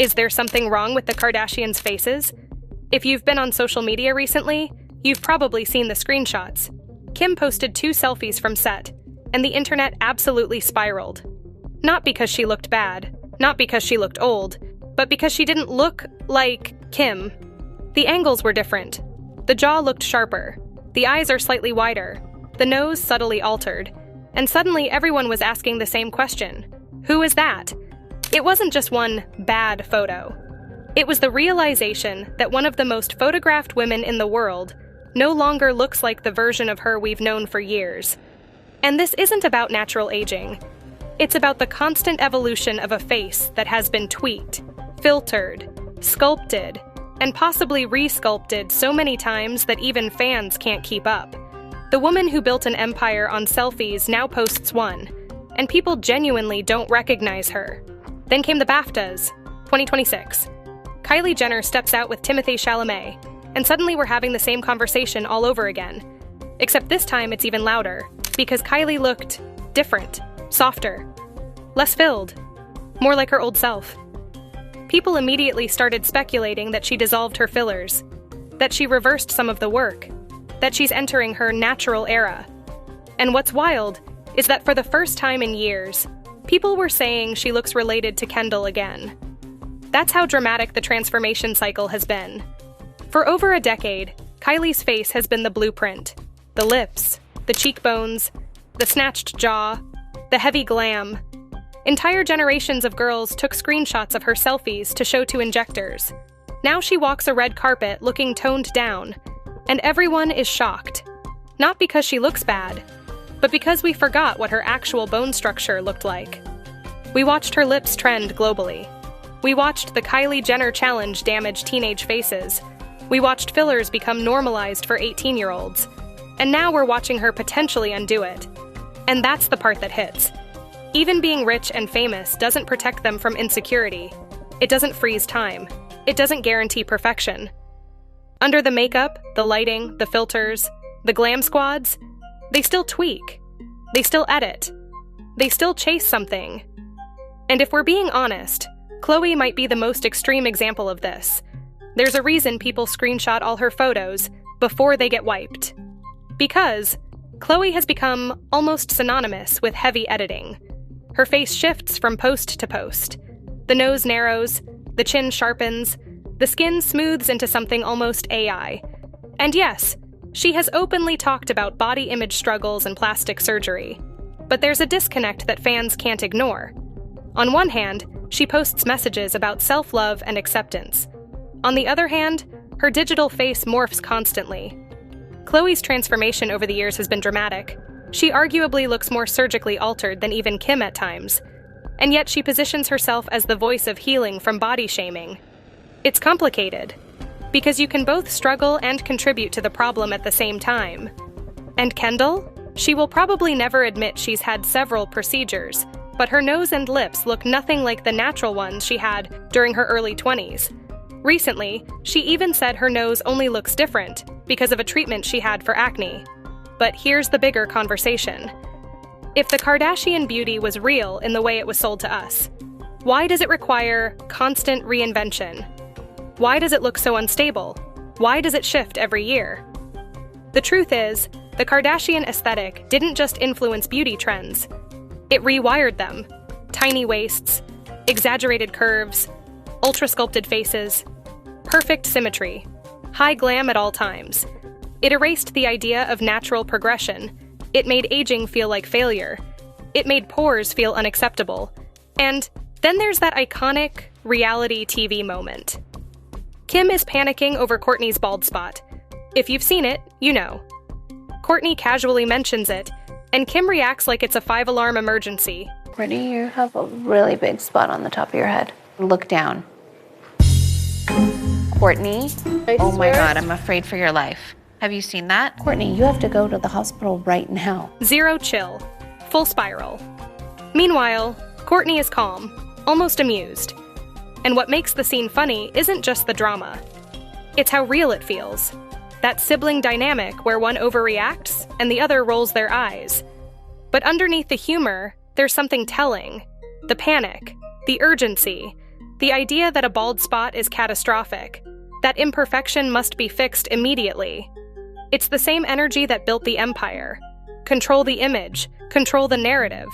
Is there something wrong with the Kardashians' faces? If you've been on social media recently, you've probably seen the screenshots. Kim posted 2 selfies from set, and the internet absolutely spiraled. Not because she looked bad, not because she looked old, but because she didn't look like Kim. The angles were different. The jaw looked sharper, the eyes are slightly wider, the nose subtly altered, and suddenly everyone was asking the same question. Who is that? It wasn't just one bad photo. It was the realization that one of the most photographed women in the world no longer looks like the version of her we've known for years. And this isn't about natural aging. It's about the constant evolution of a face that has been tweaked, filtered, sculpted, and possibly re-sculpted so many times that even fans can't keep up. The woman who built an empire on selfies now posts one, and people genuinely don't recognize her. Then came the BAFTAs, 2026. Kylie Jenner steps out with Timothée Chalamet, and suddenly we're having the same conversation all over again. Except this time it's even louder, because Kylie looked different, softer, less filled, more like her old self. People immediately started speculating that she dissolved her fillers, that she reversed some of the work, that she's entering her natural era. And what's wild is that for the first time in years, people were saying she looks related to Kendall again. That's how dramatic the transformation cycle has been. For over a decade, Kylie's face has been the blueprint. The lips, the cheekbones, the snatched jaw, the heavy glam. Entire generations of girls took screenshots of her selfies to show to injectors. Now she walks a red carpet looking toned down, and everyone is shocked. Not because she looks bad, but because we forgot what her actual bone structure looked like. We watched her lips trend globally. We watched the Kylie Jenner challenge damage teenage faces. We watched fillers become normalized for 18-year-olds. And now we're watching her potentially undo it. And that's the part that hits. Even being rich and famous doesn't protect them from insecurity. It doesn't freeze time. It doesn't guarantee perfection. Under the makeup, the lighting, the filters, the glam squads, they still tweak. They still edit. They still chase something. And if we're being honest, Khloe might be the most extreme example of this. There's a reason people screenshot all her photos before they get wiped. Because Khloe has become almost synonymous with heavy editing. Her face shifts from post to post. The nose narrows, the chin sharpens, the skin smooths into something almost AI. And yes, she has openly talked about body image struggles and plastic surgery. But there's a disconnect that fans can't ignore. On one hand, she posts messages about self-love and acceptance. On the other hand, her digital face morphs constantly. Khloe's transformation over the years has been dramatic. She arguably looks more surgically altered than even Kim at times. And yet she positions herself as the voice of healing from body shaming. It's complicated, because you can both struggle and contribute to the problem at the same time. And Kendall? She will probably never admit she's had several procedures, but her nose and lips look nothing like the natural ones she had during her early 20s. Recently, she even said her nose only looks different because of a treatment she had for acne. But here's the bigger conversation. If the Kardashian beauty was real in the way it was sold to us, why does it require constant reinvention? Why does it look so unstable? Why does it shift every year? The truth is, the Kardashian aesthetic didn't just influence beauty trends. It rewired them. Tiny waists, exaggerated curves, ultra-sculpted faces, perfect symmetry, high glam at all times. It erased the idea of natural progression. It made aging feel like failure. It made pores feel unacceptable. And then there's that iconic reality TV moment. Kim is panicking over Kourtney's bald spot. If you've seen it, you know. Kourtney casually mentions it, and Kim reacts like it's a 5-alarm emergency. Kourtney, you have a really big spot on the top of your head. Look down. Kourtney, oh my God, I'm afraid for your life. Have you seen that? Kourtney, you have to go to the hospital right now. Zero chill. Full spiral. Meanwhile, Kourtney is calm, almost amused. And what makes the scene funny isn't just the drama. It's how real it feels. That sibling dynamic where one overreacts and the other rolls their eyes. But underneath the humor, there's something telling. The panic, the urgency, The idea that a bald spot is catastrophic, that imperfection must be fixed immediately. It's the same energy that built the empire. Control the image, control the narrative,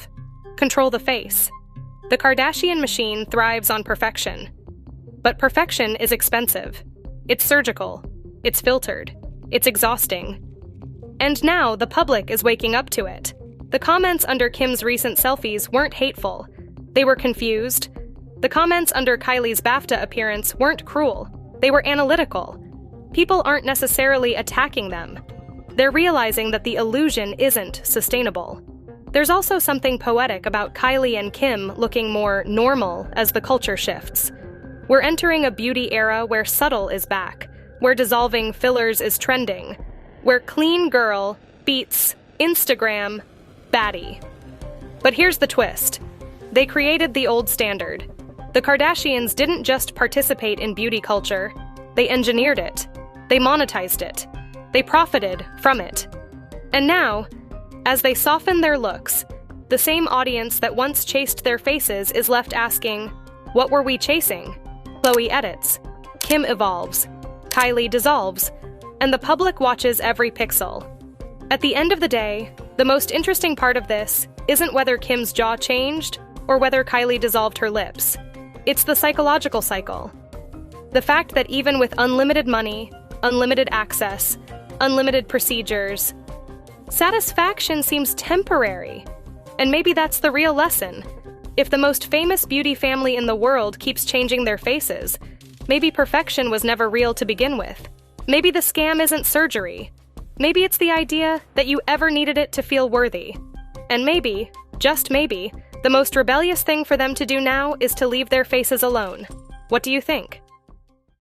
control the face. The Kardashian machine thrives on perfection. But perfection is expensive. It's surgical. It's filtered. It's exhausting. And now the public is waking up to it. The comments under Kim's recent selfies weren't hateful. They were confused. The comments under Kylie's BAFTA appearance weren't cruel. They were analytical. People aren't necessarily attacking them. They're realizing that the illusion isn't sustainable. There's also something poetic about Kylie and Kim looking more normal as the culture shifts. We're entering a beauty era where subtle is back, where dissolving fillers is trending, where clean girl beats Instagram baddie. But here's the twist. They created the old standard. The Kardashians didn't just participate in beauty culture, they engineered it. They monetized it. They profited from it. And now, as they soften their looks, the same audience that once chased their faces is left asking, what were we chasing? Khloe edits, Kim evolves, Kylie dissolves, and the public watches every pixel. At the end of the day, the most interesting part of this isn't whether Kim's jaw changed or whether Kylie dissolved her lips. It's the psychological cycle. The fact that even with unlimited money, unlimited access, unlimited procedures, satisfaction seems temporary. And maybe that's the real lesson. If the most famous beauty family in the world keeps changing their faces, maybe perfection was never real to begin with. Maybe the scam isn't surgery. Maybe it's the idea that you ever needed it to feel worthy. And maybe, just maybe, the most rebellious thing for them to do now is to leave their faces alone. What do you think?